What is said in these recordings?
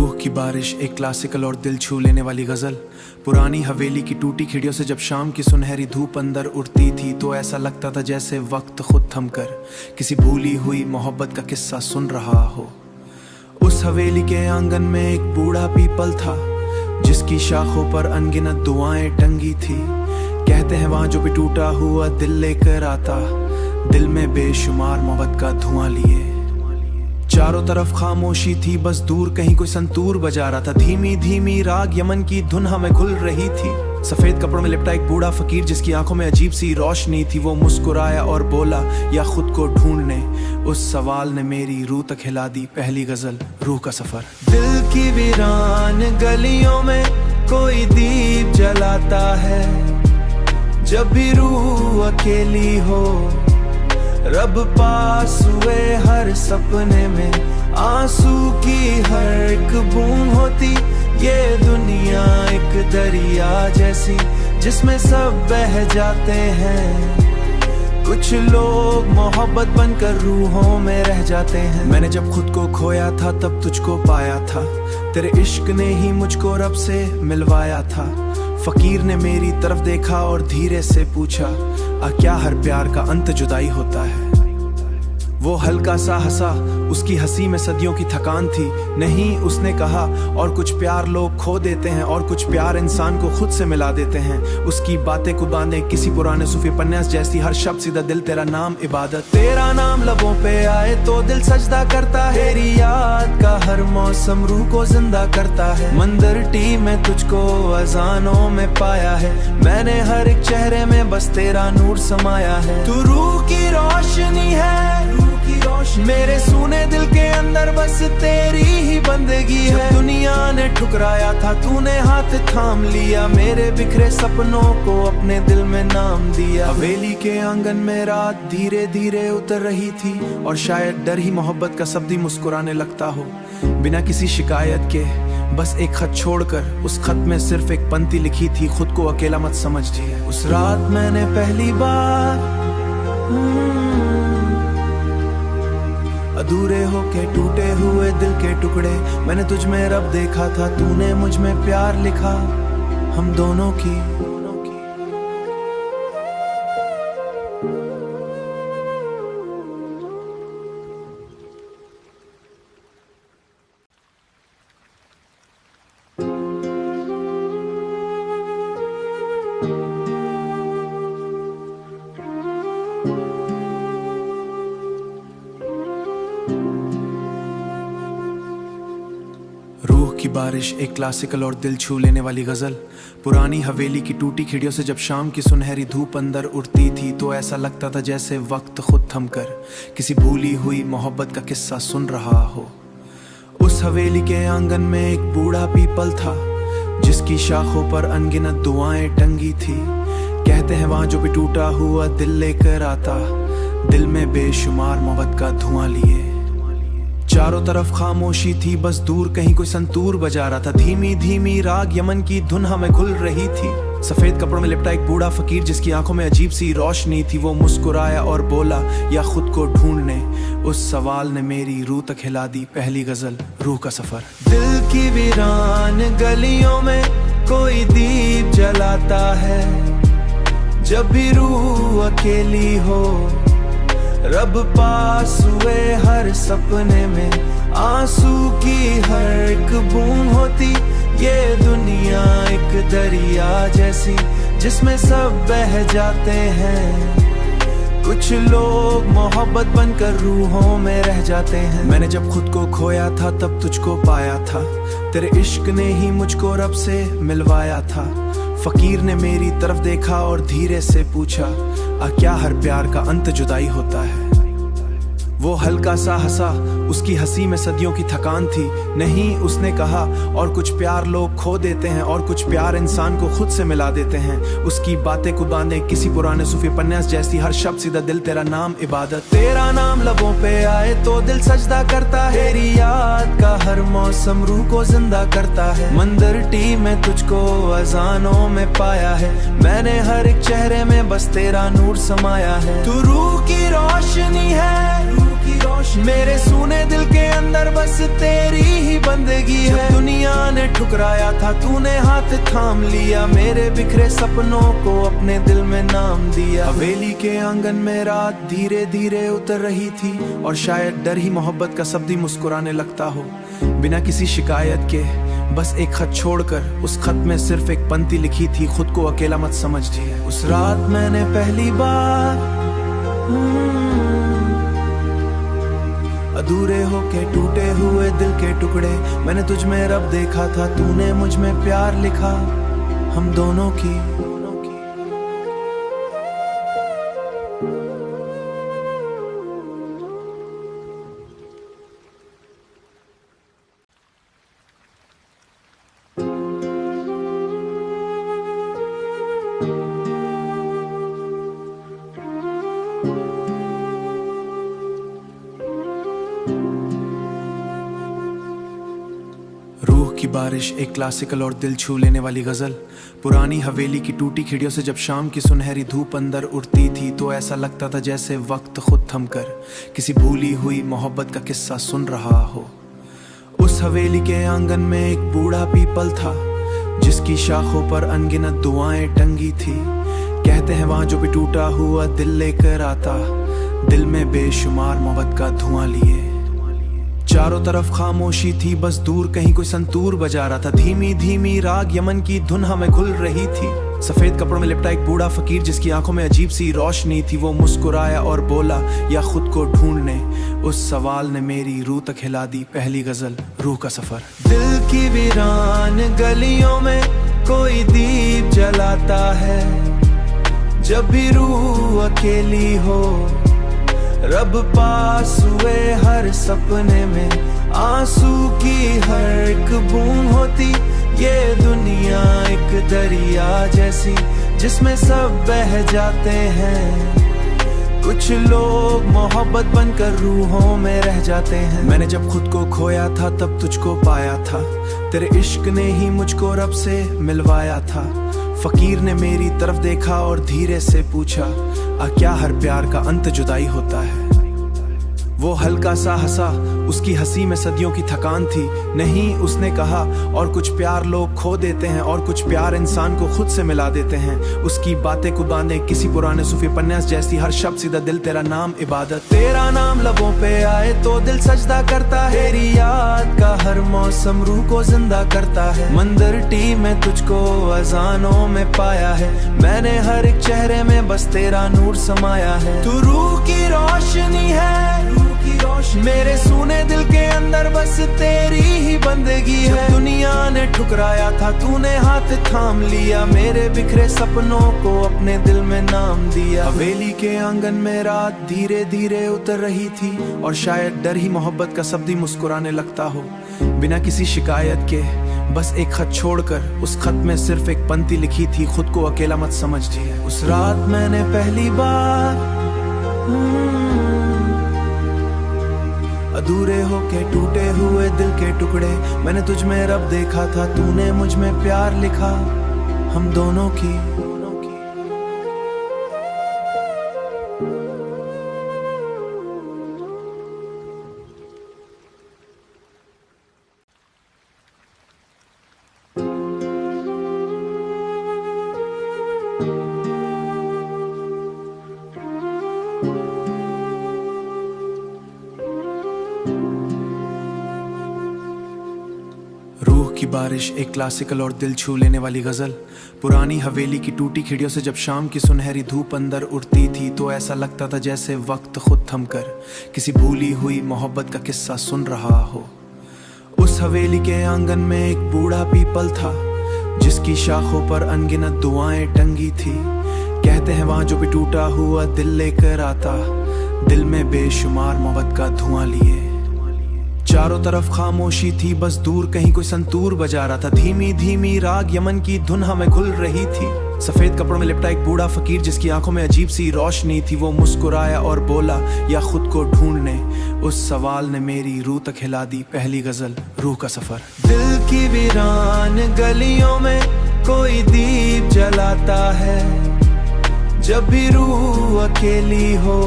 रूह की बारिश, एक क्लासिकल और दिल छू लेने वाली गजल। पुरानी हवेली की टूटी खिड़कियों से जब शाम की सुनहरी धूप अंदर उड़ती थी तो ऐसा लगता था जैसे वक्त खुद थम कर किसी भूली हुई मोहब्बत का किस्सा सुन रहा हो। उस हवेली के आंगन में एक बूढ़ा पीपल था जिसकी शाखों पर अनगिनत दुआएं टंगी थी। कहते हैं वहां जो भी टूटा हुआ दिल लेकर आता, दिल में बेशुमार मोहब्बत का धुआं लिए। चारों तरफ खामोशी थी, बस दूर कहीं कोई संतूर बजा रहा था। धीमी धीमी राग यमन की धुन हमें घुल रही थी। सफेद कपड़ों में लिपटा एक बूढ़ा फकीर जिसकी आंखों में अजीब सी रोशनी थी, वो मुस्कुराया और बोला, या खुद को ढूंढने। उस सवाल ने मेरी रूह तक हिला दी। पहली गजल, रूह का सफर। दिल की वीरान गलियों में कोई दीप जलाता है, जब भी रूह अकेली हो। रब पास हुए हर सपने में आंसू की हर एक बूंद होती। ये दुनिया एक दरिया जैसी जिसमें सब बह जाते हैं। कुछ लोग मोहब्बत बनकर रूहों में रह जाते हैं। मैंने जब खुद को खोया था तब तुझको पाया था, तेरे इश्क ने ही मुझको रब से मिलवाया था। फकीर ने मेरी तरफ देखा और धीरे से पूछा, क्या हर प्यार का अंत जुदाई होता है? वो हल्का सा हंसा, उसकी हंसी में सदियों की थकान थी। नहीं, उसने कहा, और कुछ प्यार लोग खो देते हैं और कुछ प्यार इंसान को खुद से मिला देते हैं। उसकी बातें कुदाने किसी पुराने सूफी उपन्यास जैसी, हर शब्द सीधा दिल, तेरा नाम इबादत। तेरा नाम लबों पे आए तो दिल सजदा करता है। तेरी याद का हर मौसम रूह को जिंदा करता है। मंदिर टी में तुझको अजानों में पाया है, मैंने हर एक चेहरे में बस तेरा नूर समाया है। तू रूह की रोशनी है, मेरे सूने दिल के अंदर बस तेरी ही बंदगी है। दुनिया ने ठुकराया था, तूने हाथ थाम लिया, मेरे बिखरे सपनों को अपने दिल में नाम दिया। हवेली के आंगन में रात धीरे धीरे उतर रही थी और शायद डर ही मोहब्बत का शब्द ही मुस्कुराने लगता हो। बिना किसी शिकायत के बस एक खत छोड़कर, उस खत में सिर्फ एक पंक्ति लिखी थी, खुद को अकेला मत समझिए। उस रात मैंने पहली बार अधूरे होके टूटे हुए दिल के टुकड़े, मैंने तुझ में रब देखा था, तूने मुझ में प्यार लिखा हम दोनों की। रूह की बारिश, एक क्लासिकल और दिल छू लेने वाली गजल। पुरानी हवेली की टूटी खिड़कियों से जब शाम की सुनहरी धूप अंदर उड़ती थी तो ऐसा लगता था जैसे वक्त खुद थम कर किसी भूली हुई मोहब्बत का किस्सा सुन रहा हो। उस हवेली के आंगन में एक बूढ़ा पीपल था जिसकी शाखों पर अनगिनत दुआएं टंगी थी। कहते हैं वहां जो भी टूटा हुआ दिल लेकर आता, दिल में बेशुमार मोहब्बत का धुआं लिए। चारों तरफ खामोशी थी, बस दूर कहीं कोई संतूर बजा रहा था। धीमी धीमी राग यमन की धुन हमें घुल रही थी। सफेद कपड़ों में लिपटा एक बूढ़ा फकीर जिसकी आंखों में अजीब सी रोशनी थी, वो मुस्कुराया और बोला, या खुद को ढूंढने। उस सवाल ने मेरी रूह तक हिला दी। पहली गजल, रूह का सफर। दिल की वीरान गलियों में कोई दीप जलाता है, जब भी रूह अकेली हो। रब पास हुए हर सपने में आंसू की हर एक बूंद होती। ये दुनिया एक दरिया जैसी जिसमें सब बह जाते हैं। कुछ लोग मोहब्बत बनकर रूहों में रह जाते हैं। मैंने जब खुद को खोया था तब तुझको पाया था, तेरे इश्क ने ही मुझको रब से मिलवाया था। फकीर ने मेरी तरफ देखा और धीरे से पूछा, क्या हर प्यार का अंत जुदाई होता है? वो हल्का सा हंसा, उसकी हंसी में सदियों की थकान थी। नहीं, उसने कहा, और कुछ प्यार लोग खो देते हैं और कुछ प्यार इंसान को खुद से मिला देते हैं। उसकी बातें कुदाने किसी पुराने सूफी उपन्यास जैसी, हर शब्द सीधा दिल, तेरा नाम इबादत। तेरा नाम लबों पे आए तो दिल सजदा करता है। तेरी याद का हर मौसम रूह को जिंदा करता है। मंदिर टी में तुझको अजानों में पाया है, मैंने हर एक चेहरे में बस तेरा नूर समाया है। तू रूह की रोशनी है, मेरे सूने दिल के अंदर बस तेरी ही बंदगी है। ने ठुकराया था, तूने हाथ थाम लिया, मेरे बिखरे सपनों को अपने दिल में नाम दिया। हवेली के आंगन में रात धीरे धीरे उतर रही थी, और शायद डर ही मोहब्बत का शब्द ही मुस्कुराने लगता हो। बिना किसी शिकायत के बस एक खत छोड़कर, उस खत में सिर्फ एक पंक्ति लिखी थी, खुद को अकेला मत समझिए। उस रात मैंने पहली बार अधूरे होके टूटे हुए दिल के टुकड़े, मैंने तुझ में रब देखा था, तूने मुझ में प्यार लिखा हम दोनों की। रूह की बारिश, एक क्लासिकल और दिल छू लेने वाली गजल। पुरानी हवेली की टूटी खिड़कियों से जब शाम की सुनहरी धूप अंदर उड़ती थी, तो ऐसा लगता था जैसे वक्त खुद थम कर किसी भूली हुई मोहब्बत का किस्सा सुन रहा हो। उस हवेली के आंगन में एक बूढ़ा पीपल था, जिसकी शाखों पर अनगिनत दुआएं टंगी थी। कहते हैं वहां जो भी टूटा हुआ दिल लेकर आता, दिल में बेशुमार मोहब्बत का धुआं लिए। चारों तरफ खामोशी थी, बस दूर कहीं कोई संतूर बजा रहा था। धीमी धीमी राग यमन की धुन हमें घुल रही थी। सफेद कपड़ों में लिपटा एक बूढ़ा फकीर, जिसकी आंखों में अजीब सी रोशनी थी, वो मुस्कुराया और बोला, या खुद को ढूंढने। उस सवाल ने मेरी रूह तक हिला दी। पहली गजल, रूह का सफर। दिल की वीरान गलियों में कोई दीप जलाता है, जब भी रूह अकेली हो। रब पास हुए हर सपने में आंसू की हर एक बूंद होती। ये दुनिया एक दरिया जैसी, जिसमें सब बह जाते हैं। कुछ लोग मोहब्बत बनकर रूहों में रह जाते हैं। मैंने जब खुद को खोया था, तब तुझको पाया था। तेरे इश्क ने ही मुझको रब से मिलवाया था। फकीर ने मेरी तरफ देखा और धीरे से पूछा, क्या हर प्यार का अंत जुदाई होता है? वो हल्का सा हंसा, उसकी हंसी में सदियों की थकान थी। नहीं, उसने कहा, और कुछ प्यार लोग खो देते हैं, और कुछ प्यार इंसान को खुद से मिला देते हैं। उसकी बातें कुबाने किसी पुराने सूफी उपन्यास जैसी, हर शब्द सीधा दिल, तेरा नाम इबादत। तेरा नाम लबों पे आए तो दिल सजदा करता है। तेरी याद का हर मौसम रूह को जिंदा करता है। मंदिर टी में तुझको अजानों में पाया है। मैंने हर एक चेहरे में बस तेरा नूर समाया है। तू रूह की रोशनी है, मेरे सूने दिल के अंदर बस तेरी ही बंदगी है। जब दुनिया ने ठुकराया था, तूने हाथ थाम लिया, मेरे बिखरे सपनों को अपने दिल में नाम दिया। हवेली के आंगन में रात धीरे धीरे उतर रही थी, और शायद डर ही मोहब्बत का शब्द ही मुस्कुराने लगता हो। बिना किसी शिकायत के बस एक खत छोड़कर, उस खत में सिर्फ एक पंक्ति लिखी थी, खुद को अकेला मत समझिए। उस रात मैंने पहली बार अधूरे होके टूटे हुए दिल के टुकड़े, मैंने तुझ में रब देखा था, तूने मुझ में प्यार लिखा हम दोनों की। रूह की बारिश, एक क्लासिकल और दिल छू लेने वाली गजल। पुरानी हवेली की टूटी खिड़कियों से जब शाम की सुनहरी धूप अंदर उड़ती थी, तो ऐसा लगता था जैसे वक्त खुद थम कर किसी भूली हुई मोहब्बत का किस्सा सुन रहा हो। उस हवेली के आंगन में एक बूढ़ा पीपल था, जिसकी शाखों पर अनगिनत दुआएं टंगी थी। कहते हैं वहां जो भी टूटा हुआ दिल लेकर आता, दिल में बेशुमार मोहब्बत का धुआं लिए। चारों तरफ खामोशी थी, बस दूर कहीं कोई संतूर बजा रहा था। धीमी धीमी राग यमन की धुन हमें घुल रही थी। सफेद कपड़ों में लिपटा एक बूढ़ा फकीर, जिसकी आंखों में अजीब सी रोशनी थी, वो मुस्कुराया और बोला, या खुद को ढूंढने। उस सवाल ने मेरी रूह तक हिला दी। पहली गजल, रूह का सफर। दिल की वीरान गलियों में कोई दीप जलाता है, जब भी रूह अकेली हो।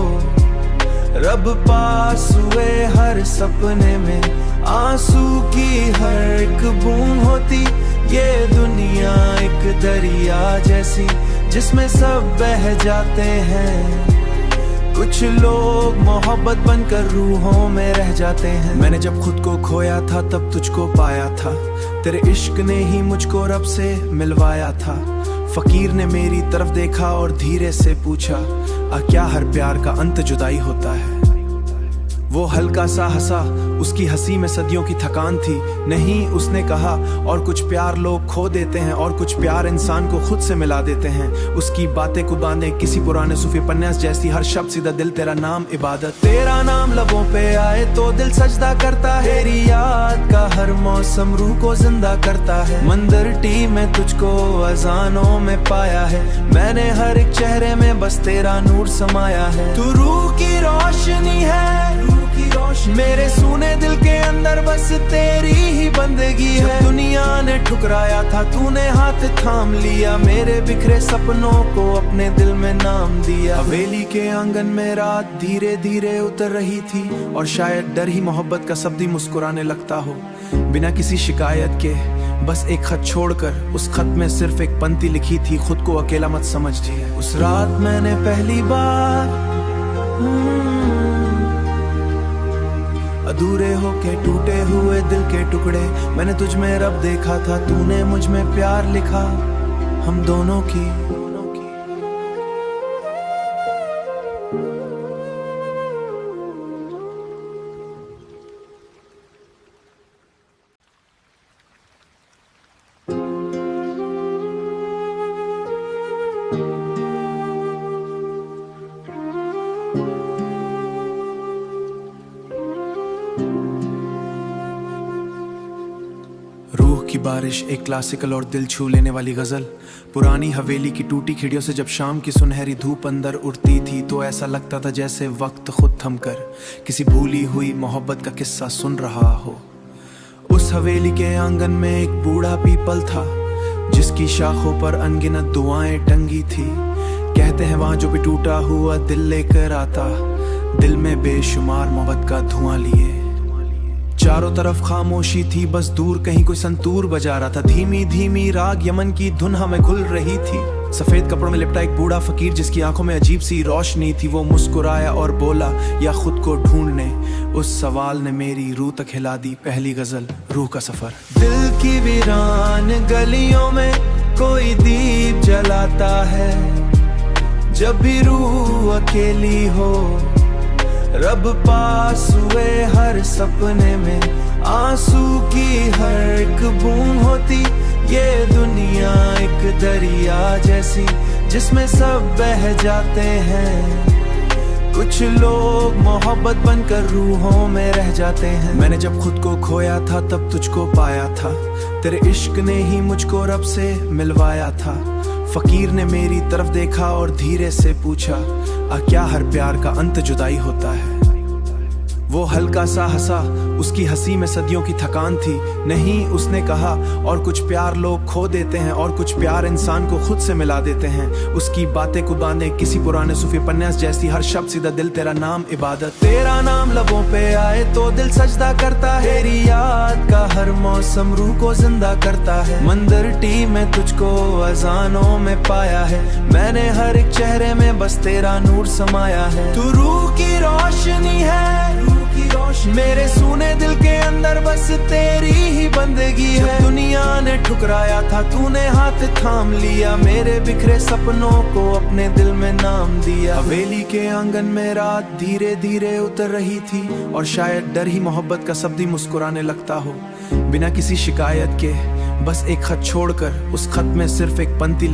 रब पास हुए हर सपने में आंसू की हर एक बूंद होती ये दुनिया एक दरिया जैसी, जिसमें सब बह जाते हैं। कुछ लोग मोहब्बत बनकर रूहों में रह जाते हैं। मैंने जब खुद को खोया था तब तुझको पाया था, तेरे इश्क ने ही मुझको रब से मिलवाया था। फकीर ने मेरी तरफ देखा और धीरे से पूछा, क्या हर प्यार का अंत जुदाई होता है? वो हल्का सा हंसा, उसकी हंसी में सदियों की थकान थी। नहीं, उसने कहा, और कुछ प्यार लोग खो देते हैं और कुछ प्यार इंसान को खुद से मिला देते हैं। उसकी बातें कुबाने किसी पुराने सूफी उपन्यास जैसी, हर शब्द सीधा दिल, तेरा नाम इबादत। तेरा नाम लबों पे आए तो दिल सजदा करता है, तेरी याद का हर मौसम रूह को जिंदा करता है। मंदिर टी में तुझको अजानों में पाया है, मैंने हर एक चेहरे में बस तेरा नूर समाया है। तू रूह की रोशनी है, मेरे सूने दिल के अंदर बस तेरी ही बंदगी है। दुनिया ने ठुकराया था, तूने हाथ थाम लिया, मेरे बिखरे सपनों को अपने दिल में नाम दिया। हवेली के आंगन में रात धीरे धीरे उतर रही थी, और शायद डर ही मोहब्बत का शब्द ही मुस्कुराने लगता हो। बिना किसी शिकायत के बस एक खत छोड़कर, उस खत में सिर्फ एक पंक्ति लिखी थी, खुद को अकेला मत समझिए। उस रात मैंने पहली बार अधूरे होके टूटे हुए दिल के टुकड़े, मैंने तुझ में रब देखा था, तूने मुझ में प्यार लिखा हम दोनों की। रूह की बारिश, एक क्लासिकल और दिल छू लेने वाली गजल। पुरानी हवेली की टूटी खिड़ियों से जब शाम की सुनहरी धूप अंदर उड़ती थी, तो ऐसा लगता था जैसे वक्त खुद थमकर किसी भूली हुई मोहब्बत का किस्सा सुन रहा हो। उस हवेली के आंगन में एक बूढ़ा पीपल था, जिसकी शाखों पर अनगिनत दुआएं टंगी थी। कहते हैं वहां जो भी टूटा हुआ दिल लेकर आता, दिल में बेशुमार मोहब्बत का धुआं लिए। चारों तरफ खामोशी थी, बस दूर कहीं कोई संतूर बजा रहा था। धीमी धीमी राग यमन की धुन हमें खुल रही थी। सफेद कपड़ों में लिपटा एक बूढ़ा फकीर, जिसकी आंखों में अजीब सी रोशनी थी, वो मुस्कुराया और बोला, या खुद को ढूंढने। उस सवाल ने मेरी रूह तक हिला दी। पहली गजल, रूह का सफर। दिल की वीरान गलियों में कोई दीप जलाता है, जब भी रूह अकेली हो। रब पास हुए हर सपने में आंसू की हर एक बूंद होती ये दुनिया एक दरिया जैसी, जिसमें सब बह जाते हैं। कुछ लोग मोहब्बत बनकर रूहों में रह जाते हैं। मैंने जब खुद को खोया था तब तुझको पाया था, तेरे इश्क ने ही मुझको रब से मिलवाया था। फकीर ने मेरी तरफ देखा और धीरे से पूछा, क्या हर प्यार का अंत जुदाई होता है? वो हल्का सा हंसा, उसकी हंसी में सदियों की थकान थी। नहीं, उसने कहा, और कुछ प्यार लोग खो देते हैं और कुछ प्यार इंसान को खुद से मिला देते हैं। उसकी बातें कुबाने किसी पुराने सूफी उपन्यास जैसी, हर शब्द सीधा दिल, तेरा नाम इबादत। तेरा नाम लबों पे आए तो दिल सजदा करता है, तेरी याद का हर मौसम रूह को जिंदा करता है। मंदिर टी में तुझको अजानों में पाया है, मैंने हर एक चेहरे में बस तेरा नूर समाया है। तू रूह की रोशनी है, मेरे सूने दिल के अंदर बस तेरी ही बंदगी है। दुनिया ने ठुकराया था, तूने हाथ थाम लिया, मेरे बिखरे सपनों को अपने दिल में नाम दिया। हवेली के आंगन में रात धीरे धीरे उतर रही थी, और शायद डर ही मोहब्बत का शब्द ही मुस्कुराने लगता हो। बिना किसी शिकायत के बस एक खत छोड़कर, उस खत में सिर्फ एक पंक्ति